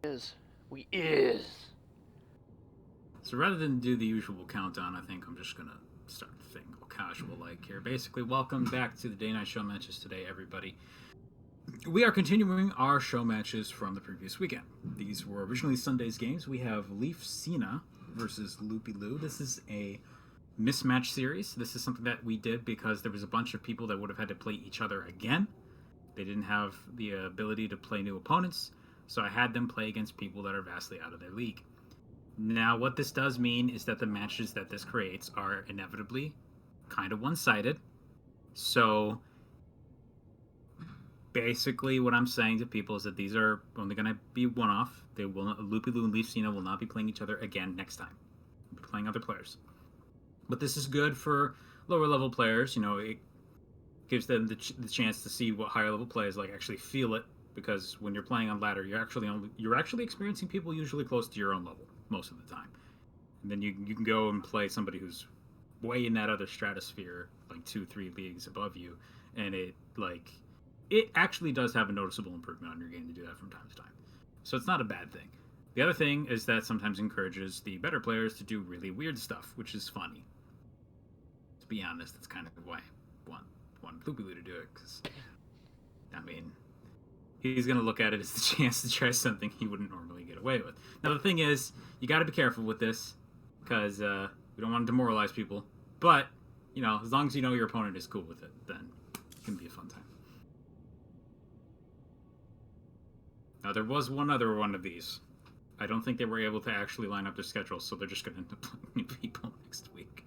Is we is. So rather than do the usual countdown, I think I'm just gonna start the thing all casual like here. Basically, welcome back to the Day Night Show matches today, everybody. We are continuing our show matches from the previous weekend. These were originally Sunday's games. We have Leafcena versus Loopyloo. This is a mismatch series. This is something that we did because there was a bunch of people that would have had to play each other again. They didn't have the ability to play new opponents, so I had them play against people that are vastly out of their league. Now, what this does mean is that the matches that this creates are inevitably kind of one-sided. So, basically, what I'm saying to people is that these are only going to be one-off. They will not, Loopyloo and Leafcena will not be playing each other again next time. They'll be playing other players. But this is good for lower-level players. You know, it gives them the chance to see what higher-level players like, actually feel it. Because when you're playing on ladder, you're actually experiencing people usually close to your own level most of the time, and then you can go and play somebody who's way in that other stratosphere, like 2-3 leagues above you, and it actually does have a noticeable improvement on your game to do that from time to time. So it's not a bad thing. The other thing is that sometimes encourages the better players to do really weird stuff, which is funny. To be honest, that's kind of why I want Loopyloo to do it, because I mean, he's going to look at it as the chance to try something he wouldn't normally get away with. Now, the thing is, you got to be careful with this, because we don't want to demoralize people. But, you know, as long as you know your opponent is cool with it, then it can be a fun time. Now, there was one other one of these. I don't think they were able to actually line up their schedules, so they're just going to end up playing new people next week.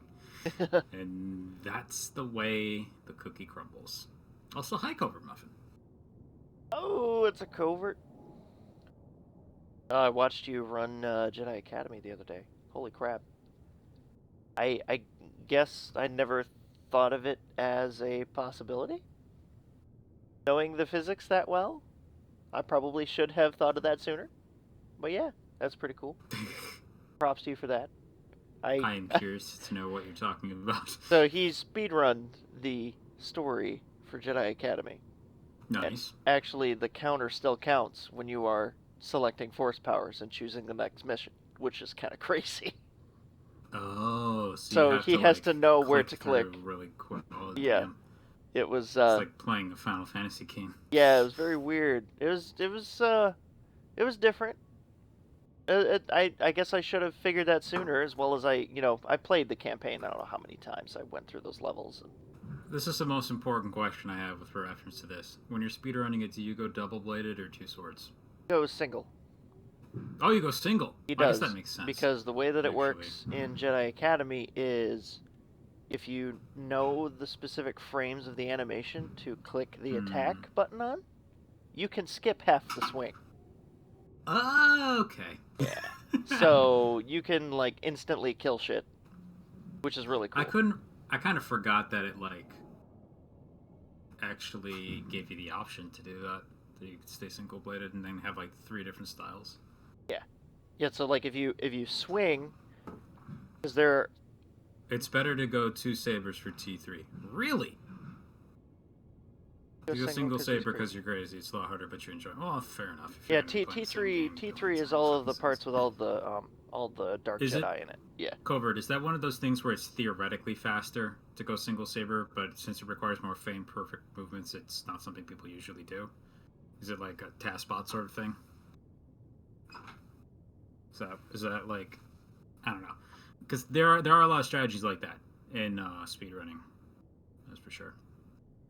And that's the way the cookie crumbles. Also, hi, Covert Muffin. Oh, it's a covert. I watched you run Jedi Academy the other day. Holy crap. I guess I never thought of it as a possibility. Knowing the physics that well, I probably should have thought of that sooner. But yeah, that's pretty cool. Props to you for that. I am curious to know what you're talking about. So he speedrun the story for Jedi Academy. Nice. And actually, the counter still counts when you are selecting force powers and choosing the next mission, which is kind of crazy. Oh, so he has to know where to click. Really quick. Oh, yeah, damn. It was. It's like playing a Final Fantasy game. Yeah, it was very weird. It was different. I guess I should have figured that sooner, as well as I played the campaign. I don't know how many times I went through those levels. This is the most important question I have with reference to this. When you're speedrunning it, do you go double-bladed or two swords? Go single. Oh, you go single. He does. I guess that makes sense. Because the way that it works in Jedi Academy is, if you know the specific frames of the animation to click the attack button on, you can skip half the swing. Oh, okay. Yeah. So you can instantly kill shit, which is really cool. I kind of forgot that it actually gave you the option to do that. That you could stay single bladed and then have 3 different styles. Yeah. Yeah, so if you swing, because it's better to go 2 sabers for T3. Really? You go single saber because you're crazy. It's a lot harder, but you enjoy it. Oh, fair enough. Yeah, T3 is all of the parts with all the Dark Jedi in it. Yeah. Covert, is that one of those things where it's theoretically faster to go single saber, but since it requires more frame perfect movements, it's not something people usually do? Is it like a taskbot sort of thing? Is that I don't know, because there are a lot of strategies like that in speedrunning, that's for sure.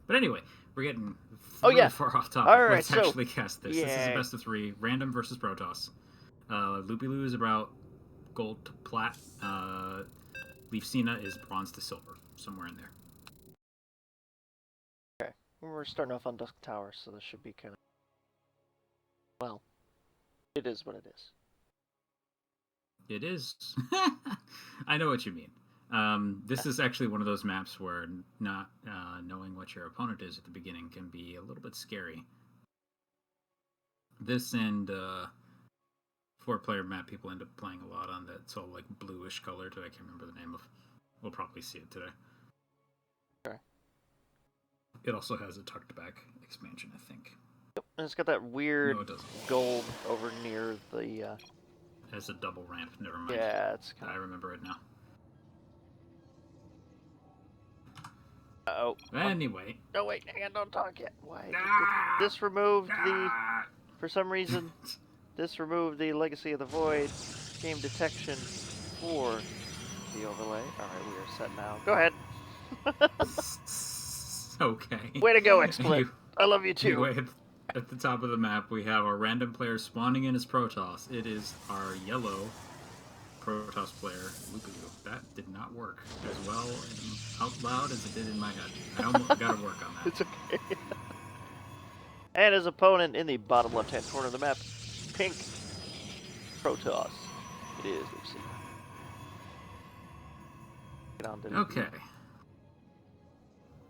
But anyway, we're getting far off topic. All right, Let's actually cast this. Yeah. This is a best of 3, random versus Protoss. Loopyloo is about gold to plat. Leafcena is bronze to silver, somewhere in there. Okay, we're starting off on Dusk Tower, so this should be kind of, well, it is what it is. It is. I know what you mean. This is actually one of those maps where not knowing what your opponent is at the beginning can be a little bit scary. This and 4-player map people end up playing a lot on that. It's all bluish colored. I can't remember the name of. We'll probably see it today. Okay. It also has a tucked back expansion, I think. Yep. And it's got that weird No, it doesn't. gold over near the. As a double ramp. Never mind. Yeah, it's kind I remember it now. of. Oh. Anyway. No, wait, hang on, don't talk yet. Why? Ah! This removed the. Ah! For some reason, this removed the Legacy of the Void game detection for the overlay. Alright, we are set now. Go ahead. Okay. Way to go, XSplit. I love you too. Anyway, at the top of the map, we have our random player spawning in as Protoss. It is our yellow Protoss player, Loopyloo. That did not work as well and out loud as it did in my head. I almost got to work on that. It's okay. And his opponent in the bottom left-hand corner of the map, pink Protoss. It is Leafcena. Get on to Okay.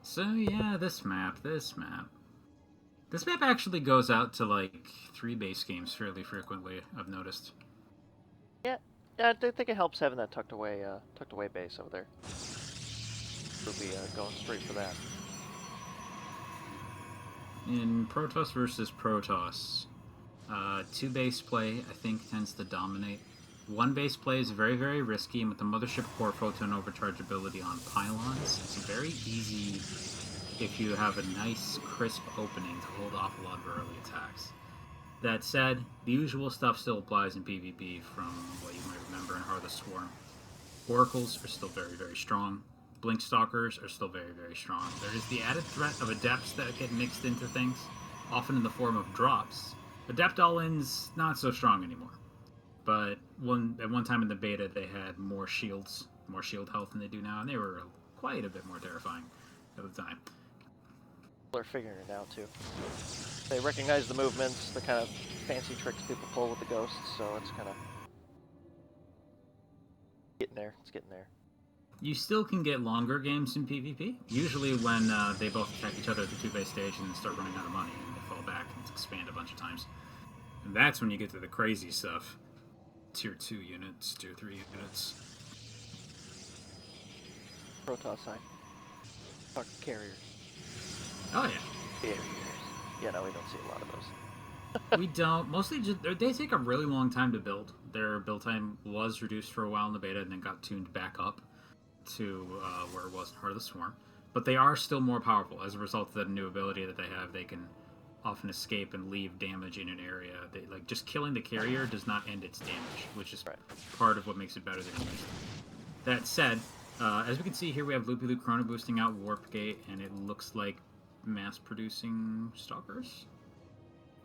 So yeah, this map actually goes out to like 3 base games fairly frequently, I've noticed. Yeah, I think it helps having that tucked away base over there. We'll be going straight for that. In Protoss versus Protoss, 2 base play I think tends to dominate. 1 base play is very, very risky, and with the Mothership Core photon overcharge ability on pylons, it's very easy if you have a nice, crisp opening to hold off a lot of early attacks. That said, the usual stuff still applies in PvP from what you might remember in Heart of the Swarm. Oracles are still very, very strong. Blink Stalkers are still very, very strong. There is the added threat of Adepts that get mixed into things, often in the form of drops. Adept all-in's not so strong anymore. But at one time in the beta, they had more shield health than they do now, and they were quite a bit more terrifying at the time. People are figuring it out too. They recognize the movements, the kind of fancy tricks people pull with the ghosts, so it's kind of getting there. It's getting there. You still can get longer games in PvP, usually when they both attack each other at the 2-base stage and start running out of money, and they fall back and expand a bunch of times. And that's when you get to the crazy stuff. Tier 2 units, Tier 3 units. Protoss side. Fuck carriers. Oh yeah. Carriers. Yeah, no, we don't see a lot of those. We don't. Mostly just, they take a really long time to build. Their build time was reduced for a while in the beta and then got tuned back up to where it was in Heart of the Swarm. But they are still more powerful as a result of the new ability that they have. They can often escape and leave damage in an area. They, like, just killing the carrier does not end its damage, which is part of what makes it better than it used to be. That said, as we can see here, we have Loopyloo Chrono boosting out Warp Gate, and it looks like mass-producing Stalkers.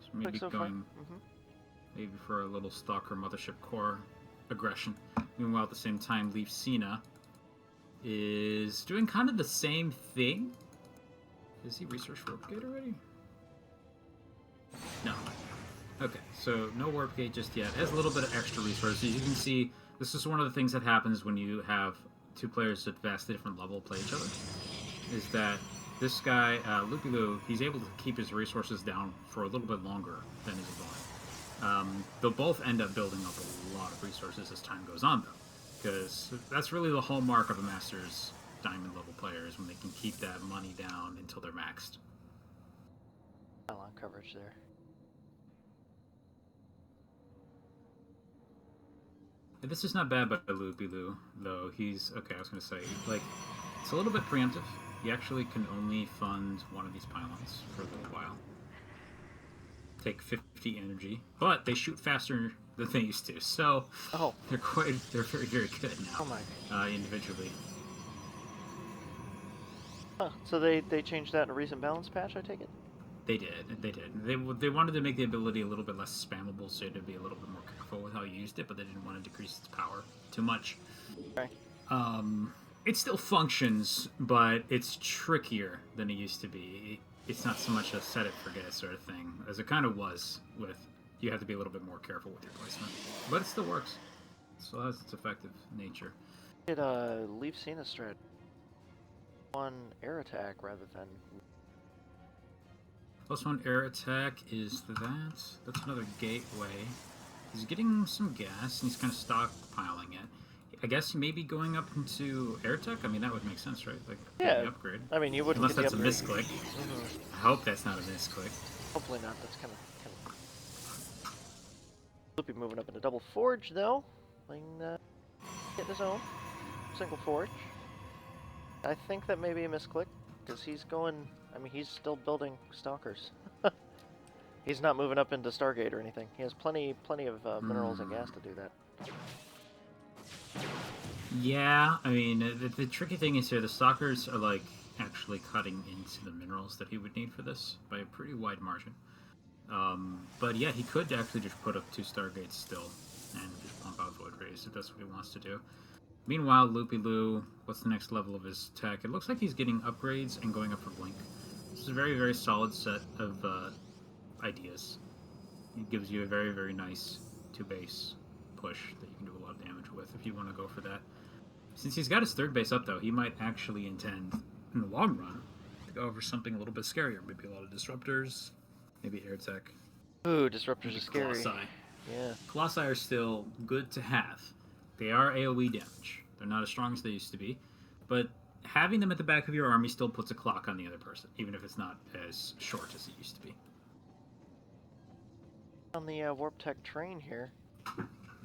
So maybe going maybe for a little Stalker Mothership Core aggression. Meanwhile, at the same time, Leafcena is doing kind of the same thing. Is he researched Warp Gate already? No. Okay, so no Warp Gate just yet. It has a little bit of extra resources. You can see this is one of the things that happens when you have 2 players at vastly different level play each other. Is that this guy, Loopyloo, he's able to keep his resources down for a little bit longer than his opponent. They'll both end up building up a lot of resources as time goes on, though. Because that's really the hallmark of a Master's Diamond level player, is when they can keep that money down until they're maxed. Pylon coverage there. And this is not bad by Loopyloo, though. He's, okay, I was going to say, like, it's a little bit preemptive. You actually can only fund one of these pylons for a little while. Take 50 energy, but they shoot faster than they used to, so they're very, very good now. Oh my. Individually. Huh. So they changed that in a recent balance patch, I take it? They did. They wanted to make the ability a little bit less spammable, so you had to be a little bit more careful with how you used it, but they didn't want to decrease its power too much. Okay. It still functions, but it's trickier than it used to be. It's not so much a set it, forget it sort of thing, as it kind of was with, you have to be a little bit more careful with your placement. But it still works. It still has its effective nature. It Leafcena strat. One air attack rather than... +1 air attack is that. That's another gateway. He's getting some gas, and he's kind of stockpiling it. I guess maybe going up into air tech? I mean, that would make sense, right? Like, yeah. Upgrade. I mean, you wouldn't Unless get that's the a upgrade. misclick. I hope that's not a misclick. Hopefully not. That's kind of. Loopy moving up into double forge though, playing hitting his own single forge. I think that may be a misclick because he's going. I mean, he's still building stalkers. He's not moving up into Stargate or anything. He has plenty of minerals and gas to do that. Yeah, I mean, the tricky thing is here, the stalkers are, like, actually cutting into the minerals that he would need for this by a pretty wide margin. But yeah, he could actually just put up 2 Stargates still and just pump out Void Rays if that's what he wants to do. Meanwhile, Loopyloo, what's the next level of his tech? It looks like he's getting upgrades and going up for Blink. This is a very, very solid set of ideas. It gives you a very, very nice 2-base push that you can do a lot of damage with if you want to go for that. Since he's got his 3rd base up, though, he might actually intend, in the long run, to go over something a little bit scarier. Maybe a lot of Disruptors, maybe Air Tech. Ooh, Disruptors are scary. Colossi. Yeah. Colossi are still good to have. They are AoE damage. They're not as strong as they used to be, but having them at the back of your army still puts a clock on the other person, even if it's not as short as it used to be. On the Warp Tech train here.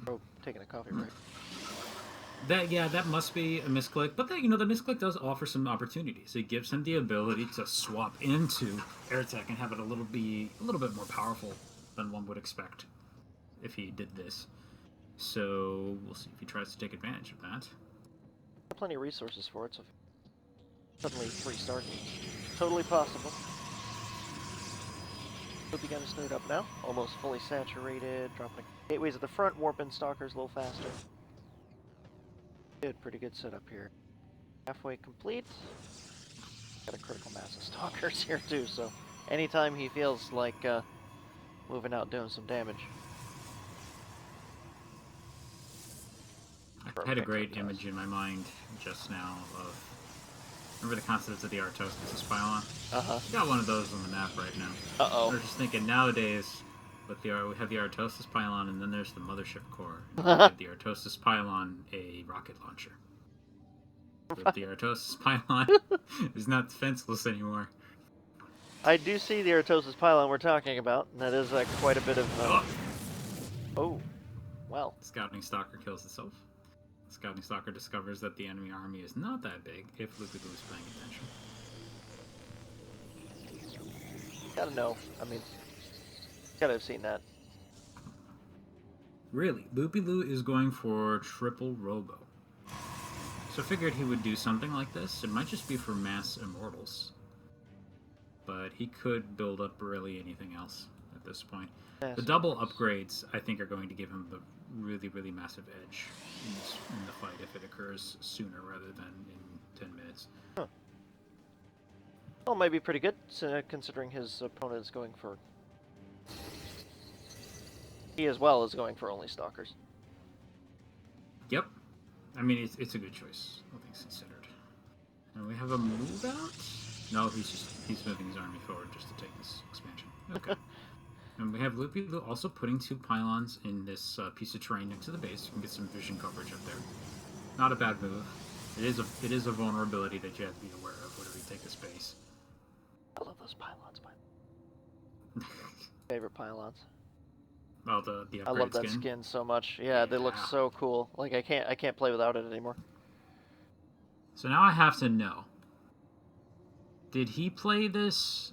Oh, taking a coffee break. That must be a misclick, but the misclick does offer some opportunities. It gives him the ability to swap into Air Tech and have it a little bit more powerful than one would expect if he did this. So we'll see if he tries to take advantage of that. Plenty of resources for it, so suddenly 3 Stargates. Totally possible. Loopy got his 3rd up now. Almost fully saturated. Dropping gateways at the front, warping stalkers a little faster. Pretty good setup here. Halfway complete. Got a critical mass of stalkers here too, so anytime he feels like moving out doing some damage. I had a great image in my mind just now of, remember the concepts of the Artosis pylon? Uh-huh. We got one of those on the map right now. Uh-oh. We're just thinking nowadays, we have the Artosis pylon, and then there's the mothership core. And we give the Artosis pylon a rocket launcher. But the Artosis pylon is not defenseless anymore. I do see the Artosis pylon we're talking about, and that is quite a bit of... Oh, well. Scouting Stalker kills itself. Scouting Stalker discovers that the enemy army is not that big if Loopyloo is paying attention. Gotta know. I mean, gotta have seen that. Really, Loopyloo is going for triple Robo. So I figured he would do something like this. It might just be for mass immortals. But he could build up really anything else at this point. The double upgrades, I think, are going to give him the really, really massive edge in the fight if it occurs sooner rather than in 10 minutes. Huh. Well, might be pretty good, considering his opponent is going for... He as well is going for only stalkers. Yep. I mean, it's a good choice, all things considered. And we have a move out? No, he's moving his army forward just to take this expansion. Okay. And we have Loopyloo also putting 2 pylons in this piece of terrain next to the base. You can get some vision coverage up there. Not a bad move. It is a vulnerability that you have to be aware of whenever you take this base. I love those pylons, my favorite pylons. Oh, the upgrade I love that skin so much. Yeah, they look so cool. Like I can't play without it anymore. So now I have to know. Did he play this?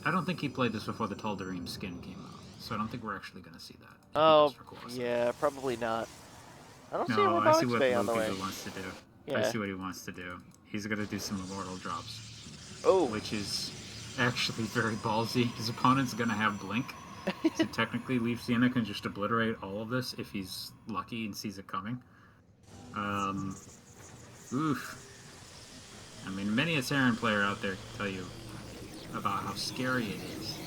I don't think he played this before the Tal'Darim skin came out, so I don't think we're actually going to see that. Oh, yeah, probably not. I don't see a Robotics Bay on the way. Wants to do. Yeah. I see what he wants to do. He's going to do some immortal drops. Oh. Which is actually very ballsy. His opponent's going to have Blink. So technically, Leafcena can just obliterate all of this if he's lucky and sees it coming. Oof. I mean, many a Terran player out there can tell you about how scary it is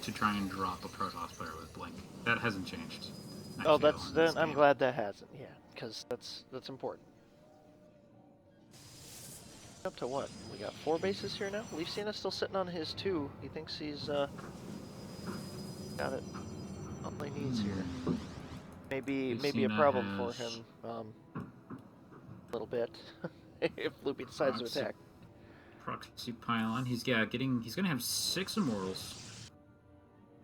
to try and drop a Protoss player with Blink. That hasn't changed. I'm glad that hasn't. Yeah, because that's important. Up to what? We got 4 bases here now. Leafcena's still sitting on his 2. He thinks he's got it. All he needs here. Maybe a problem for him. A little bit if Loopy decides to attack. Proxy pylon. He's gonna have 6 immortals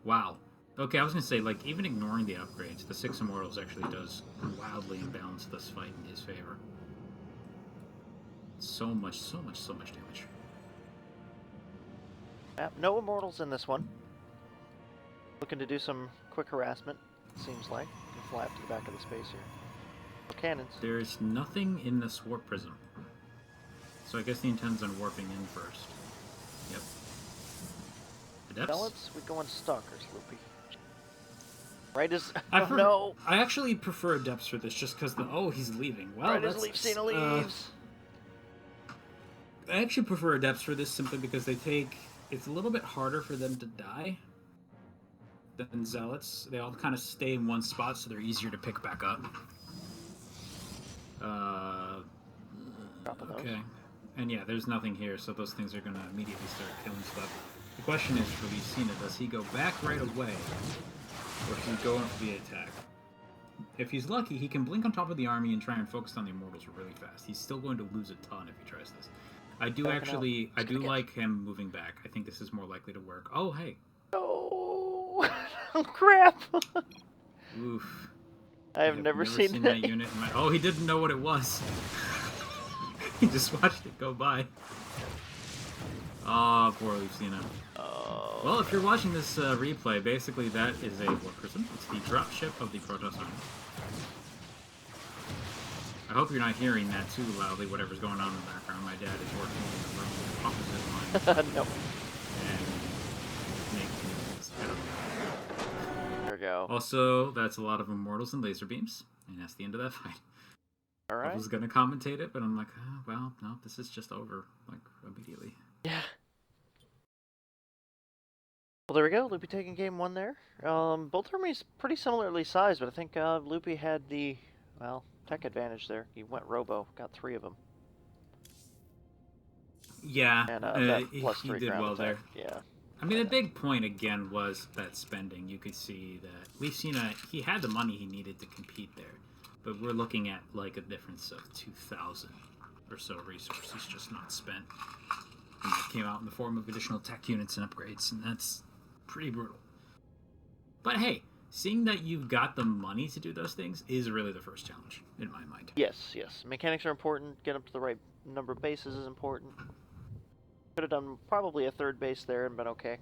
Wow. Okay, I was gonna say, like, even ignoring the upgrades, the 6 Immortals actually does wildly imbalance this fight in his favor. So much damage. No Immortals in this one. Looking to do some quick harassment, it seems like. You can fly up to the back of the space here. No cannons. There's nothing in this warp prism. So I guess he intends on warping in first. Yep. Adepts? Zealots, we go on Stalkers, Loopy. Right as... I oh, no! I actually prefer Adepts for this just because the... Oh, he's leaving. Well, Right as that's... Leafcena leaves! I actually prefer Adepts for this simply because they take... It's a little bit harder for them to die than Zealots. They all kind of stay in one spot, so they're easier to pick back up. Okay. And yeah, there's nothing here, so those things are going to immediately start killing stuff. The question is for Leafcena, does he go back right away, or does he go in for the attack? If he's lucky, he can blink on top of the army and try and focus on the Immortals really fast. He's still going to lose a ton if he tries this. I do like him moving back. I think this is more likely to work. Oh, hey. Oh, crap! Oof. I have never seen that unit in my... Oh, he didn't know what it was. He just watched it go by. Oh, poor Leafcena. Oh. Well, if you're watching this replay, basically that is a warp prism. It's the dropship of the Protoss army. I hope you're not hearing that too loudly, whatever's going on in the background. My dad is working in the room opposite mine. No. And making this. I don't know. There we go. Also, that's a lot of Immortals and laser beams, and that's the end of that fight. Alright. I was gonna commentate it, but I'm like, oh, well, no, this is just over, like, immediately. Yeah. Well, there we go. Loopy taking game 1 there. Both armies pretty similarly sized, but I think Loopy had the, well, tech advantage there. He went robo, got 3 of them. Yeah, And that plus he 3 did ground well attack. there. Yeah. I mean, the big point, again, was that spending. You could see that Leafcena, he had the money he needed to compete there. But we're looking at, like, a difference of 2,000 or so resources just not spent. And that came out in the form of additional tech units and upgrades, and that's pretty brutal. But hey, seeing that you've got the money to do those things is really the first challenge, in my mind. Yes, yes. Mechanics are important. Get up to the right number of bases is important. Could have done probably a 3rd base there and been okay.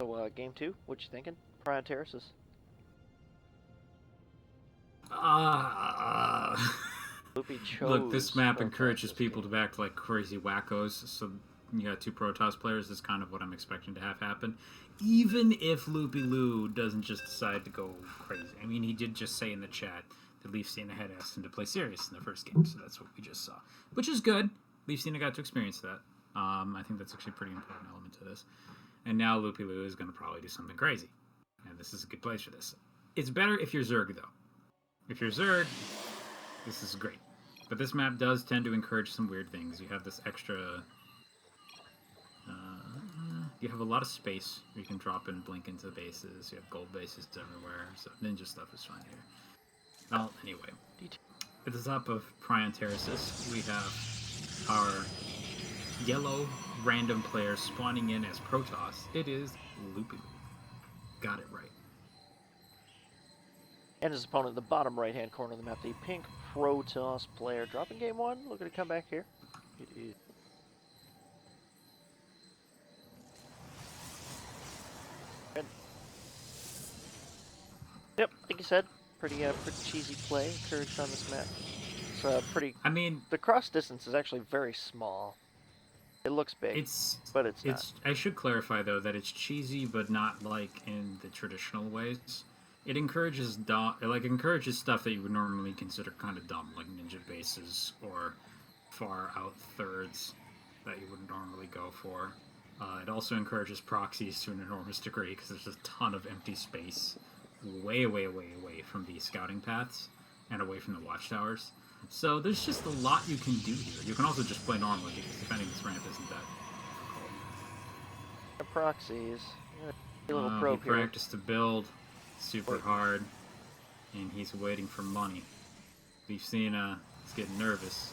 So, game 2, what you thinking? Prion Terraces. Loopy chose Look, this map Protoss encourages this people game. to act like crazy wackos, so you got 2 Protoss players, that's kind of what I'm expecting to have happen. Even if Loopyloo doesn't just decide to go crazy. I mean, he did just say in the chat that Leafcena had asked him to play serious in the first game, so that's what we just saw. Which is good. Leafcena got to experience that. I think that's actually a pretty important element to this. And now Loopyloo is going to probably do something crazy. And this is a good place for this. It's better if you're Zerg, though. If you're Zerg, this is great. But this map does tend to encourage some weird things. You have this extra... you have a lot of space. You can drop and blink into bases. You have gold bases everywhere. So ninja stuff is fine here. Well, anyway. At the top of Prion Terraces, we have our yellow random players spawning in as Protoss. It is Loopyloo. Got it right. And his opponent in the bottom right-hand corner of the map, the pink Protoss player. Dropping game 1, looking to come back here. It is. Good. Yep, like you said, pretty cheesy play encouraged on this map. It's pretty... I mean... The cross distance is actually very small. It looks big, but it's not. I should clarify, though, that it's cheesy, but not, like, in the traditional ways. It encourages encourages stuff that you would normally consider kind of dumb, like ninja bases or far out thirds that you would normally go for. It also encourages proxies to an enormous degree because there's a ton of empty space way away from the scouting paths and away from the watchtowers. So there's just a lot you can do here. You can also just play normally because defending this ramp isn't that difficult. Proxies. A little probe he practiced to build super hard, and he's waiting for money. Leafcena is getting nervous.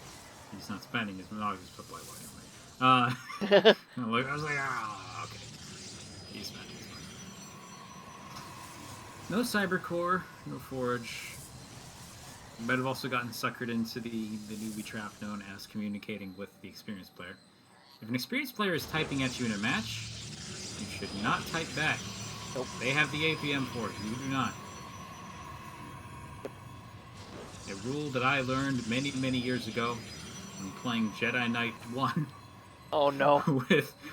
He's not spending his money. Just put white anyway. I was like, ah, okay. He's fine. He's fine. No cybercore, no forge. You might have also gotten suckered into the newbie trap known as communicating with the experienced player. If an experienced player is typing at you in a match, you should not type back. Nope. They have the APM for it. You do not. A rule that I learned many, many years ago when playing Jedi Knight 1 Oh no.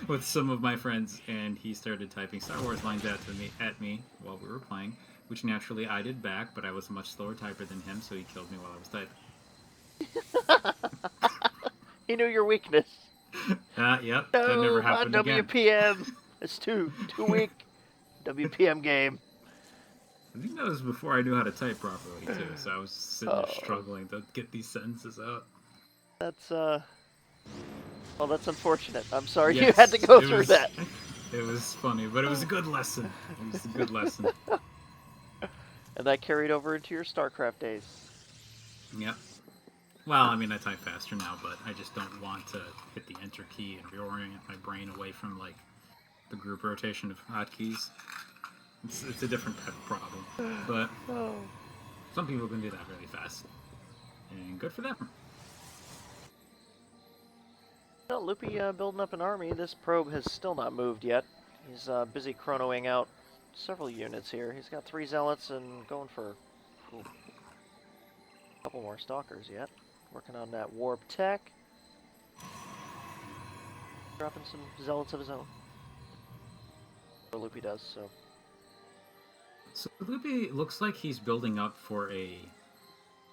with some of my friends, and he started typing Star Wars lines at me while we were playing, which naturally I did back, but I was a much slower typer than him, so he killed me while I was typing. He knew your weakness. Yep, that never No, my happened again. WPM. It's too weak. WPM game. I think that was before I knew how to type properly too, so I was sitting there struggling to get these sentences out. That's well, that's unfortunate. I'm sorry you Yes, had to go through that. It was funny, but it was a good lesson. It was a good lesson. And that carried over into your StarCraft days. Yep. Well, I mean, I type faster now, but I just don't want to hit the enter key and reorient my brain away from like the group rotation of hotkeys. It's a different type of problem, but some people can do that really fast, and good for them. Well, Loopy building up an army. This probe has still not moved yet. He's busy chronoing out several units here. He's got 3 zealots and going for a couple more stalkers yet. Working on that warp tech. Dropping some zealots of his own. Or Loopy does, so. So Loopy looks like he's building up for a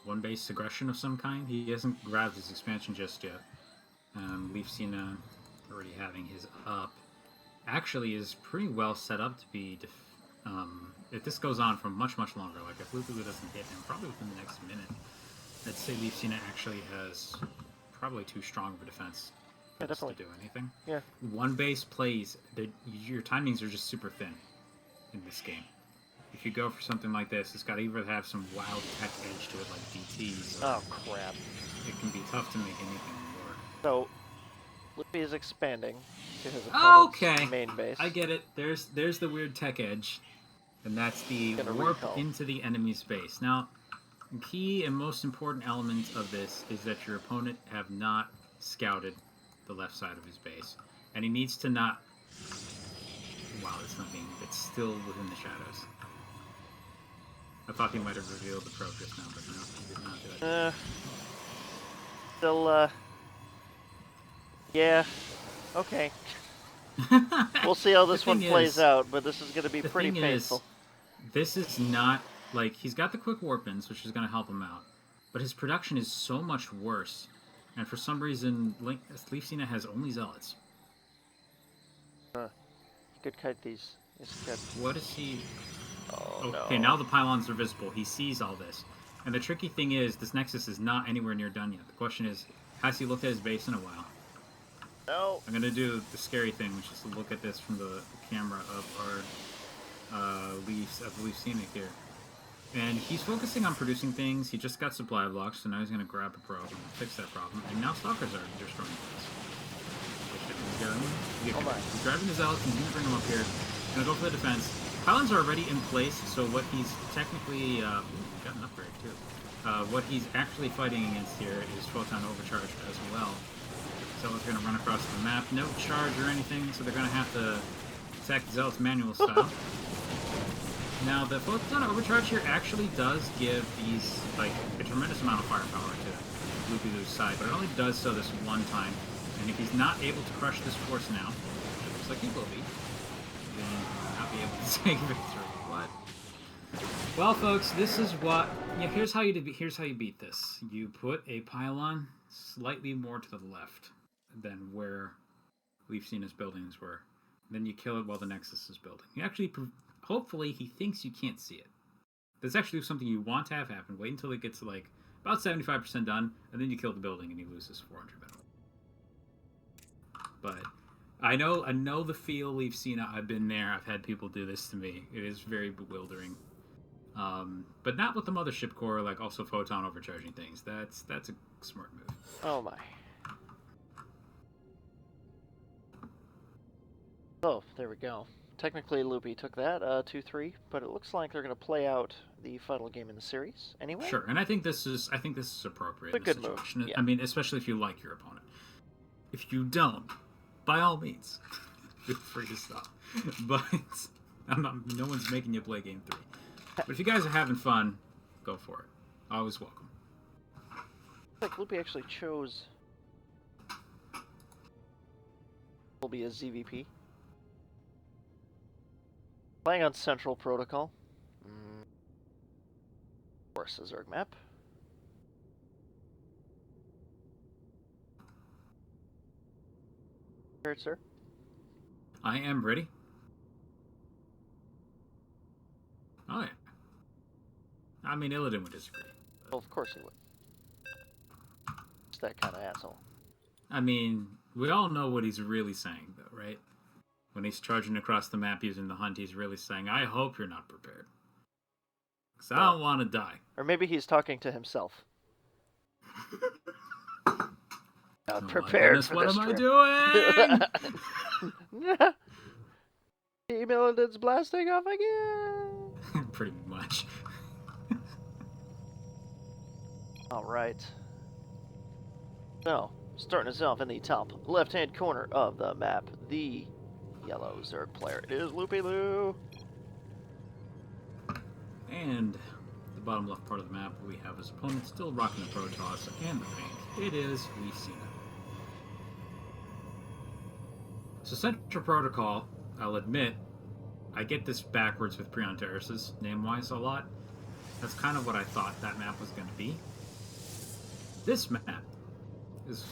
one-base aggression of some kind. He hasn't grabbed his expansion just yet. Leafcena, already having his up, actually is pretty well set up to be. If this goes on for much, much longer, like if Loopyloo doesn't hit him, probably within the next minute, I'd say Leafcena actually has probably too strong of a defense for this to do anything. Yeah. One base plays, your timings are just super thin in this game. If you go for something like this, it's got to either have some wild tech edge to it, like DTs. Oh crap! It can be tough to make anything work. So, Loopy is expanding to his opponent's Okay, main base. I get it. There's the weird tech edge, and that's the warp into the enemy's base. Now, the key and most important element of this is that your opponent have not scouted the left side of his base, and he needs to not. Wow, it's still within the shadows. I thought he might have revealed the probe just now, but no, he did not do it. Still, yeah, okay. We'll see how this one plays out, but this is going to be pretty painful. This is not, like, he's got the quick warp-ins, which is going to help him out, but his production is so much worse, and for some reason, Leafcena has only zealots. He could kite these. What is he... Oh, okay, now the pylons are visible. He sees all this. And the tricky thing is, this Nexus is not anywhere near done yet. The question is, has he looked at his base in a while? No. I'm going to do the scary thing, which is to look at this from the camera of our Leafcena here. And he's focusing on producing things. He just got supply blocks, so now he's going to grab a probe and fix that problem. And now Stalkers are destroying things. He's grabbing his zealots and he's going to bring them up here. He's going to go for the defense. Pylons are already in place, so what he's technically... got an upgrade, too. What he's actually fighting against here is Photon Overcharge as well. So it's going to run across the map. No charge or anything, so they're going to have to attack Zealots manual style. Now, the Photon Overcharge here actually does give these, like, a tremendous amount of firepower to Loopyloo's side, but it only does so this one time. And if he's not able to crush this force now, it looks like he will be, then he'll not be able to take victory. What? Well, folks, this is what... Yeah, here's how you beat this. You put a pylon slightly more to the left than where Leafcena's buildings were. Then you kill it while the Nexus is building. You actually... Hopefully, he thinks you can't see it. That's actually something you want to have happen. Wait until it gets to, like, about 75% done, and then you kill the building and he loses 400 metal. But I know the feel, Leafcena. I've been there. I've had people do this to me. It is very bewildering. But not with the Mothership Core, like also Photon Overcharging things. That's a smart move. Oh my. So, there we go. Technically, Loopy took that 2-3, but it looks like they're going to play out the final game in the series anyway. Sure, and I think this is appropriate It's in a this good move. situation. Yeah. I mean, especially if you like your opponent. If you don't, by all means, feel free to stop. But no one's making you play game 3. But if you guys are having fun, go for it. Always welcome. I think Loopy actually chose will be a ZVP. Playing on Central Protocol. Of course, a Zerg map. Prepared, sir? I am ready. Oh yeah. I mean, Illidan would disagree. Well, of course he would. Just that kind of asshole. I mean, we all know what he's really saying, though, right? When he's charging across the map using the hunt, he's really saying, I hope you're not prepared. Because I don't want to die. Or maybe he's talking to himself. Not Oh prepared goodness, for what this am trip. I doing? Email blasting off again. Pretty much. Alright. So, starting us off in the top left-hand corner of the map, the yellow Zerg player is Loopyloo. And the bottom left part of the map, we have his opponent still rocking the Protoss and the pink. It is Leafcena. So Central Protocol, I'll admit, I get this backwards with Prion Terraces, name-wise, a lot. That's kind of what I thought that map was going to be. This map is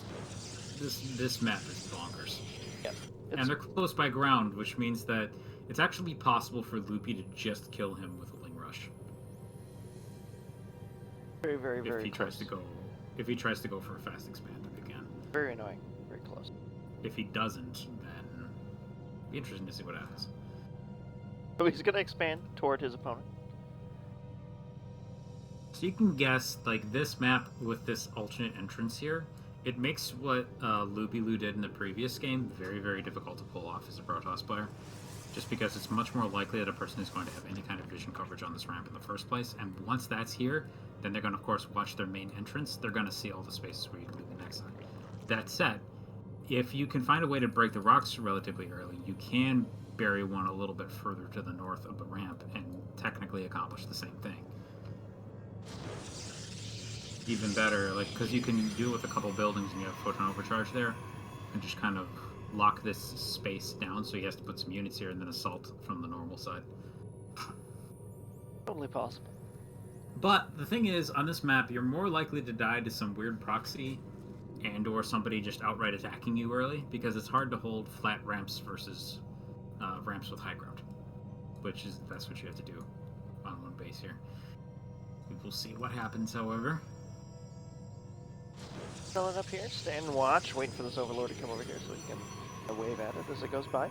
this map is bonkers. Yeah, and they're close by ground, which means that it's actually possible for Loopy to just kill him with a Ling Rush. very, very, very if he close. If he tries to go for a fast expand again. Very annoying. Very close. If he doesn't, then it'll be interesting to see what happens. So he's going to expand toward his opponent. So you can guess, like, this map with this alternate entrance here, it makes what Loopyloo did in the previous game very, very difficult to pull off as a Protoss player. Just because it's much more likely that a person is going to have any kind of vision coverage on this ramp in the first place, and once that's here, then they're going to, of course, watch their main entrance. They're going to see all the spaces where you can leave the next time. That said, if you can find a way to break the rocks relatively early, you can bury one a little bit further to the north of the ramp and technically accomplish the same thing. Even better, like, because you can do it with a couple buildings and you have photon overcharge there, and just kind of lock this space down so he has to put some units here and then assault from the normal side. Totally possible. But the thing is, on this map, you're more likely to die to some weird proxy and or somebody just outright attacking you early, because it's hard to hold flat ramps versus ramps with high ground, that's what you have to do on one base here. We will see what happens, however. Selling up here, stand and watch, waiting for this Overlord to come over here so he can wave at it as it goes by.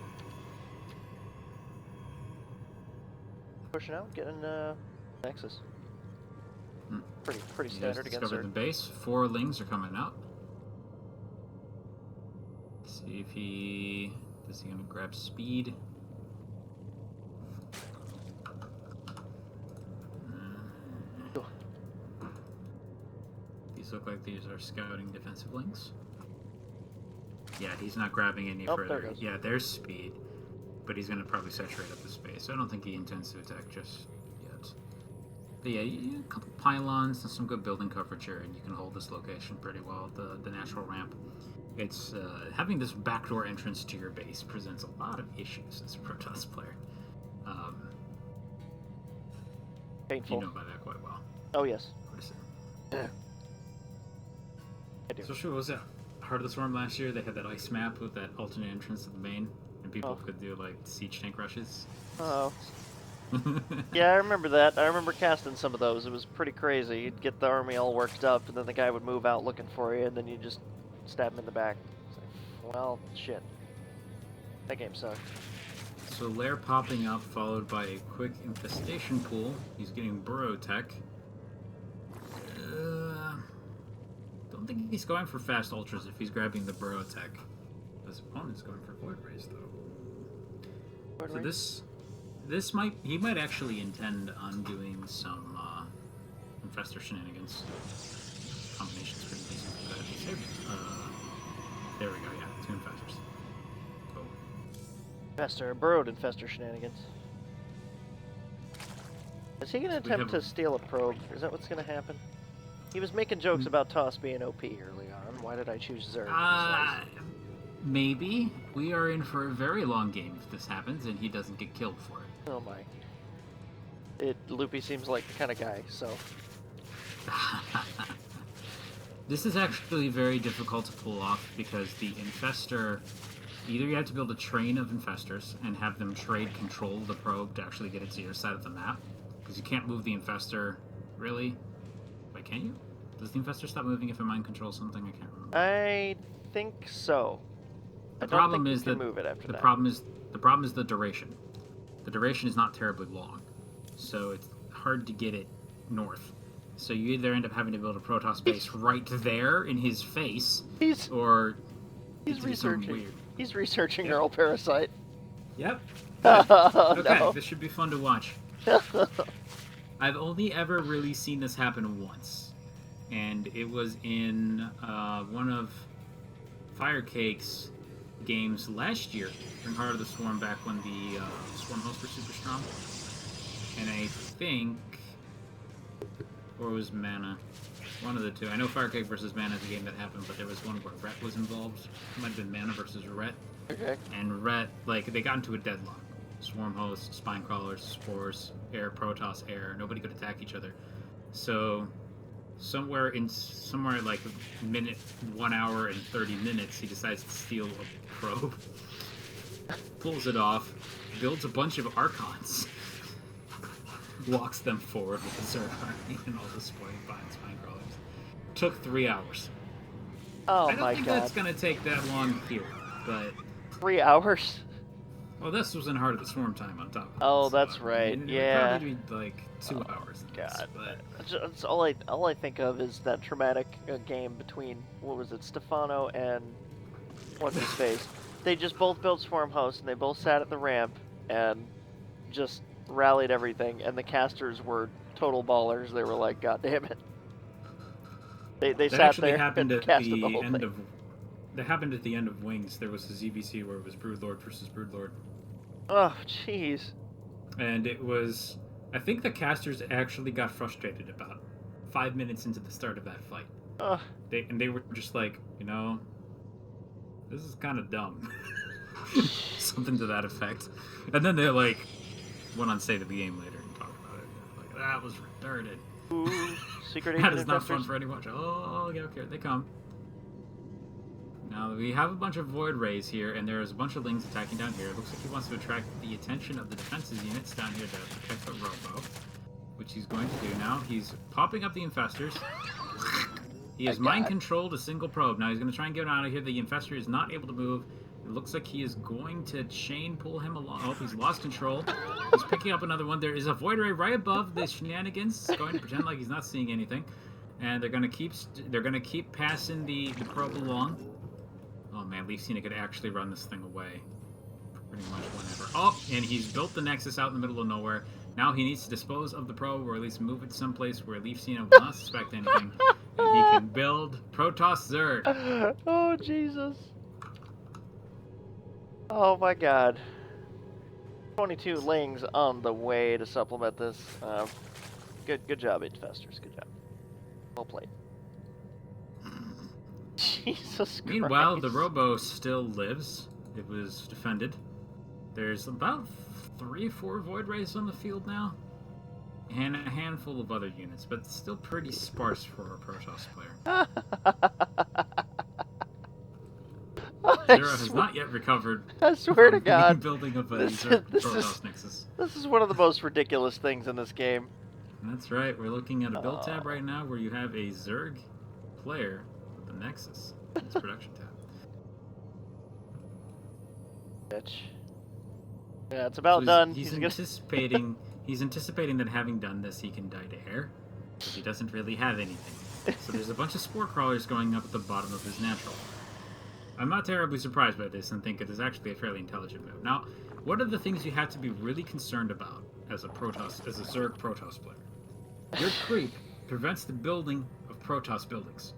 Pushing out, getting Nexus. Pretty standard against Discovered her. the base. 4 Lings are coming out. See if is he gonna grab speed? These look like these are scouting defensive Lings. Yeah, he's not grabbing any further. There it goes. Yeah, there's speed, but he's gonna probably saturate up the space. I don't think he intends to attack just yet. But yeah, a couple pylons and some good building coverage here, and you can hold this location pretty well. The natural ramp. It's having this backdoor entrance to your base presents a lot of issues as a Protoss player. Painful. You know about that quite well. Oh, yes. Yeah. I do. Especially what was that? Heart of the Storm last year, they had that ice map with that alternate entrance to the main, and people could do like siege tank rushes. Oh. Yeah, I remember that. I remember casting some of those. It was pretty crazy. You'd get the army all worked up, and then the guy would move out looking for you, and then you just stab him in the back. It's like, well, shit. That game sucked. So lair popping up, followed by a quick infestation pool. He's getting burrow tech. Don't think he's going for fast ultras if he's grabbing the burrow tech. His opponent's going for void rays though. So this might actually intend on doing some infestor shenanigans. Combination's pretty decent for that. There we go. Yeah, 2 infestors. Cool. Burrowed infestor shenanigans. Is he gonna attempt to steal a probe? Is that what's gonna happen? He was making jokes about Toss being OP early on. Why did I choose Zerg? Maybe. We are in for a very long game if this happens and he doesn't get killed for it. Oh my. Loopy seems like the kind of guy, so. This is actually very difficult to pull off because the infestor, either you have to build a train of infestors and have them trade control of the probe to actually get it to your side of the map, because you can't move the infestor, really? Wait, can you? Does the infestor stop moving if it mind controls something? I can't remember. I think so. The problem is that move it after the problem is the duration. The duration is not terribly long, so it's hard to get it north. So you either end up having to build a Protoss base right there in his face, or he's researching. Weird. He's researching neural parasite. Yep. Oh, okay, no. This should be fun to watch. I've only ever really seen this happen once, and it was in one of Firecake's games last year in Heart of the Swarm, back when the Swarm hosts were super strong. And I think, or it was Mana, one of the two. I know Firecake versus Mana is a game that happened, but there was one where Rhett was involved. It might have been Mana versus Rhett. Okay. And Rhett, like, they got into a deadlock. Swarm hosts, spine crawlers, spores, air, Protoss, air. Nobody could attack each other. So somewhere like a minute, 1 hour and 30 minutes, he decides to steal a probe, pulls it off, builds a bunch of Archons, walks them forward with the Zerg army and all the spine crawlers. Took 3 hours. Oh I don't think God. that's gonna take that long here, but 3 hours? well, this was in Heart of the Swarm time on top of it. Oh, so, that's right. It would Yeah. probably be like 2 hours. God. But That's all I think of is that traumatic game between, what was it, Stefano and what's his face. They just both built Swarm hosts and they both sat at the ramp and just rallied everything, and the casters were total ballers. They were like, God damn it. They sat there and casted the whole thing. That happened at the end of Wings. There was a ZVC where it was Broodlord versus Broodlord. Oh, jeez. And it was... I think the casters actually got frustrated about 5 minutes into the start of that fight. They were just like, this is kind of dumb. Something to that effect. And then they like went on State of the Game later and talked about it. Like, that was retarded. Ooh, secret That agent is not investors. fun for anyone. Oh, okay, they come. Now, we have a bunch of Void Rays here, and there's a bunch of Lings attacking down here. It looks like he wants to attract the attention of the defenses units down here to protect the Robo, which he's going to do now. He's popping up the Infestors. He has mind-controlled a single probe. Now he's going to try and get him out of here. The Infestor is not able to move. It looks like he is going to chain pull him along. Oh, he's lost control. He's picking up another one. There is a Void Ray right above the shenanigans. He's going to pretend like he's not seeing anything. And they're going to keep passing the probe along. Oh man, Leafcena could actually run this thing away pretty much whenever. Oh, and he's built the Nexus out in the middle of nowhere. Now he needs to dispose of the probe, or at least move it someplace where Leafcena will not suspect anything. And he can build Protoss Zerg. Oh, Jesus. Oh my God. 22 Lings on the way to supplement this. Good job, Infestors. Good job. Well played. Jesus Christ. Meanwhile, the Robo still lives. It was defended. There's about 3 or 4 Void Rays on the field now. And a handful of other units, but still pretty sparse for a Protoss player. Zero has not yet recovered. I swear to God. Building of a Protoss Nexus. This is one of the most ridiculous things in this game. That's right. We're looking at a build tab right now where you have a Zerg player with a Nexus in its production tab. Bitch. Yeah, it's about done. He's anticipating. He's anticipating that having done this, he can die to air, but he doesn't really have anything. So there's a bunch of spore crawlers going up at the bottom of his natural. I'm not terribly surprised by this and think it is actually a fairly intelligent move. Now, What are the things you have to be really concerned about as a Zerg Protoss player? Your creep prevents the building of Protoss buildings.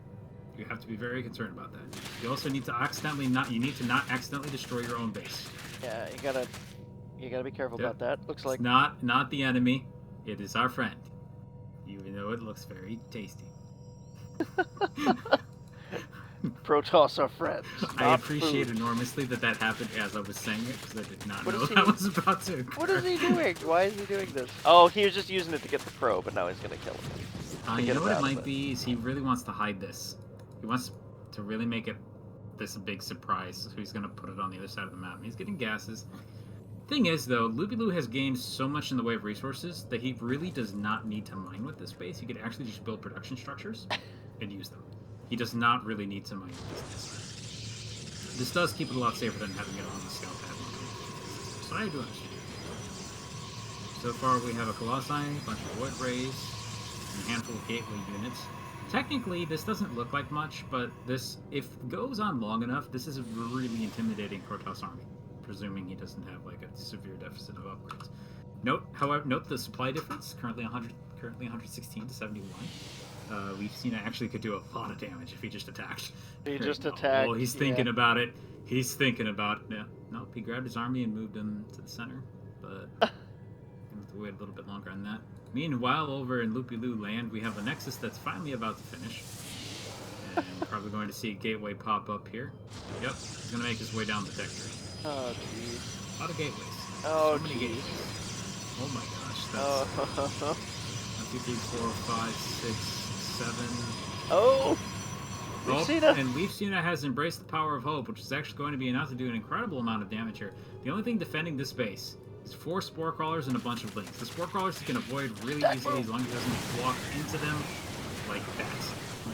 You have to be very concerned about that. You also need to not accidentally destroy your own base. Yeah, you gotta be careful about that. Looks It's like not the enemy. It is our friend. Even though it looks very tasty. Protoss are friends. I appreciate enormously that happened as I was saying it, because I did not know that was about to occur. What is he doing? Why is he doing this? Oh, he was just using it to get the probe, but now he's gonna kill him. You know what it might be? Is he really wants to hide this. He wants to really make it this a big surprise, so he's gonna put it on the other side of the map. And he's getting gases. Thing is, though, Loopyloo has gained so much in the way of resources that he really does not need to mine with this base. He could actually just build production structures and use them. He does not really need to mine with this. This does keep it a lot safer than having it on the scout pad. So I do understand. So far, we have a Colossi, a bunch of Void Rays, and a handful of Gateway units. Technically, this doesn't look like much, but this, if it goes on long enough, this is a really intimidating Protoss army, presuming he doesn't have like a severe deficit of upgrades. Note the supply difference, currently 116 to 71. Leafcena actually could do a lot of damage if he just attacked. He just attacked. Oh, he's thinking about it. He's thinking about it. Yeah. Nope, he grabbed his army and moved him to the center, but gonna have to wait a little bit longer on that. Meanwhile, over in Loopyloo land, we have a Nexus that's finally about to finish. And we're probably going to see a gateway pop up here. Yep, he's going to make his way down the deck tree. Oh, jeez. A lot of gateways. Oh, so many gateways. Oh my gosh, that's... 1, 2, 3, 4, 5, 6, 7... Oh! Leafcena! And Leafcena has embraced the power of hope, which is actually going to be enough to do an incredible amount of damage here. The only thing defending this base is 4 Spore Crawlers and a bunch of Lings. The Spore Crawlers he can avoid really easily as long as he doesn't walk into them like that.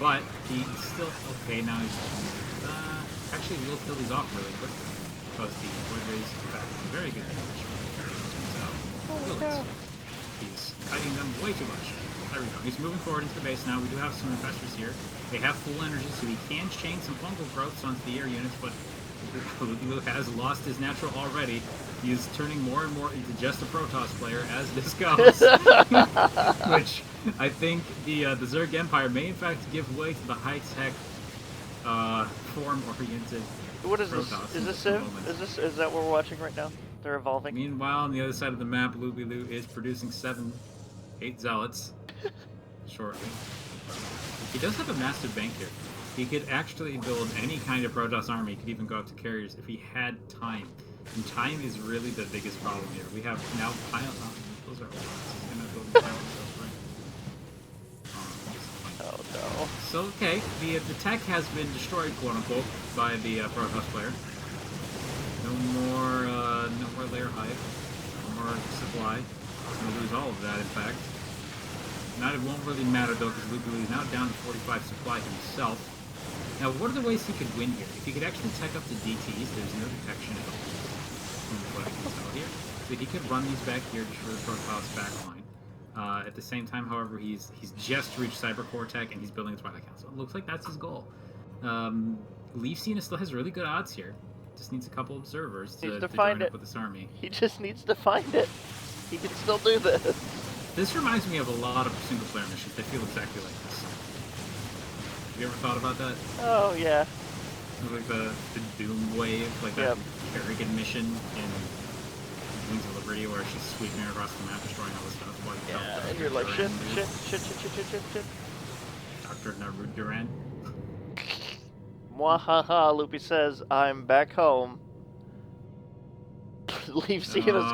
But he's still... Okay, now he's... actually, will kill these off really quick because the Void Rays, in fact, is very good damage. So, he's fighting them way too much. There we go. He's moving forward into the base now. We do have some infestors here. They have full energy, so he can chain some fungal growths onto the air units, but Loopyloo has lost his natural already. He is turning more and more into just a Protoss player as this goes. Which I think the Zerg Empire may in fact give way to the high-tech, form-oriented What is Protoss. this? Is this Civ? Is that what we're watching right now? They're evolving. Meanwhile, on the other side of the map, Loopyloo is producing 8 zealots shortly. He does have a massive bank here. He could actually build any kind of Protoss army. He could even go up to carriers if he had time. And time is really the biggest problem here. We have now those are old. Oh no. So okay, the tech has been destroyed, quote unquote, by the Protoss player. No more layer hive. No more supply. He's gonna lose all of that, in fact. It won't really matter though, because Loopyloo is now down to 45 supply himself. Now, what are the ways he could win here? If he could actually tech up to DTs, there's no detection at all. What I can tell here. So he could run these back here to the Protoss backline. At the same time, however, he's just reached Cybercore tech and he's building a Twilight Council. It looks like that's his goal. Leafcena still has really good odds here. Just needs a couple observers to join up with this army. He just needs to find it. He can still do this. This reminds me of a lot of single-player missions. They feel exactly like this. Have you ever thought about that? Oh, yeah. Like the Doom Wave, like that Kerrigan mission in Wings of Liberty where she's sweeping across the map, destroying all this stuff. Like, yeah, and you're like, shit. Dr. Narud Duran. Mwahaha, Loopy says, I'm back home. Leafcena's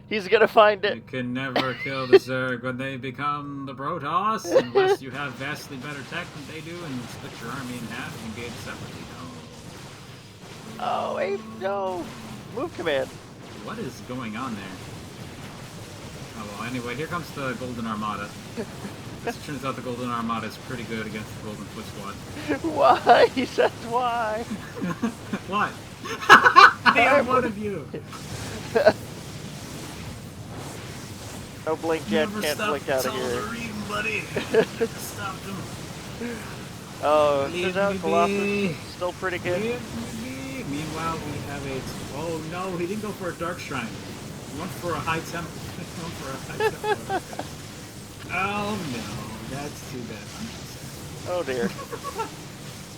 he's gonna find it. You can never kill the Zerg when they become the Protoss, unless you have vastly better tech than they do and split your army in half and engage separately. No. Oh, Ape, no. Move command. What is going on there? Oh, well, anyway, here comes the Golden Armada. As it turns out, the Golden Armada is pretty good against the Golden Foot Squad. Why? He says why. What? I am one of you. No blink jet, can't blink out of here. Reading, buddy. Stopped him. Oh, turns out Colossus is still pretty good. Meanwhile, we have a... Oh no, he didn't go for a Dark Shrine. He went for a High Temple. He went for a High Temple. Okay. Oh no, that's too bad. Oh dear.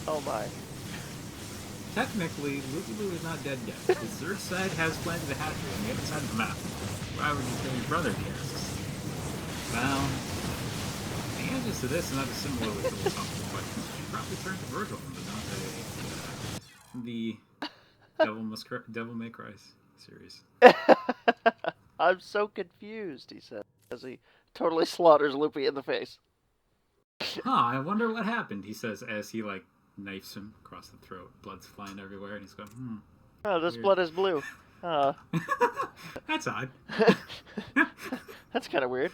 Oh my. Technically, Loopyloo is not dead yet. The third side has planted a hatchery on the other side of the map. Why would you kill your brother, Gears? Well, the answers to this are not similarly philosophical questions. You should probably turn to Virgil from the Devil May Cry series. I'm so confused, he said, as he totally slaughters Loopy in the face. Huh, I wonder what happened, he says as he, like, knifes him across the throat. Blood's flying everywhere, and he's going, Oh, this weird. blood is blue. That's odd. That's kind of weird.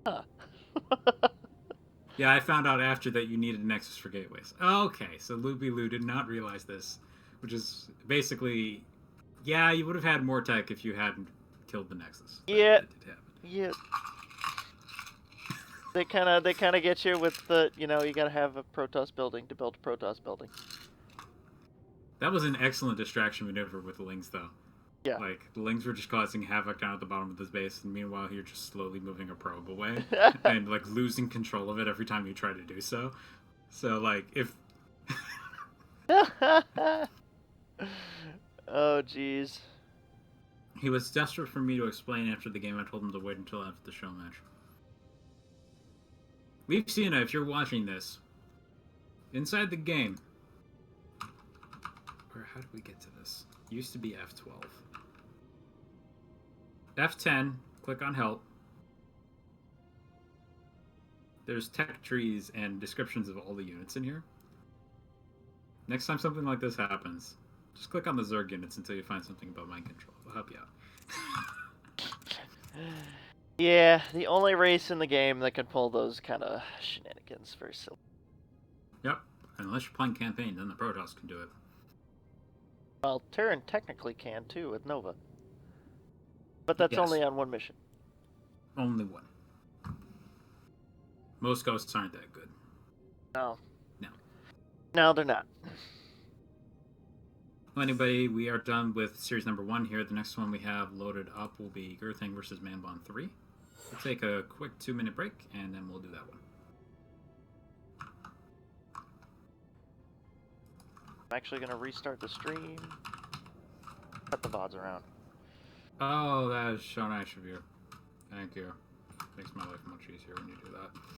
Huh. Yeah, I found out after that you needed Nexus for gateways. Okay, so Loopyloo did not realize this, which is basically, yeah, you would have had more tech if you hadn't killed the Nexus. Yeah. That did happen. Yeah. They kind of get you with the, you gotta have a Protoss building to build a Protoss building. That was an excellent distraction maneuver with the Lings, though. Yeah. Like, the Lings were just causing havoc down at the bottom of this base, and meanwhile you're just slowly moving a probe away, and, like, losing control of it every time you try to do so. So, like, if... Oh, jeez. He was desperate for me to explain after the game. I told him to wait until after the show match. Leafcena, if you're watching this, inside the game, or how did we get to this? It used to be F12. F10, click on help. There's tech trees and descriptions of all the units in here. Next time something like this happens, just click on the Zerg units until you find something about mind control. It'll help you out. Yeah, the only race in the game that can pull those kind of shenanigans. Very silly. Yep. Unless you're playing campaign, then the Protoss can do it. Well, Terran technically can too with Nova. But that's Yes. only on one mission. Only one. Most ghosts aren't that good. No. No. No, they're not. Well, anybody, we are done with series number 1 here. The next one we have loaded up will be Girthing versus Manbon 3. We'll take a quick 2-minute break, and then we'll do that one. I'm actually going to restart the stream. Cut the VODs around. Oh, that is so nice of you. Thank you. Makes my life much easier when you do that.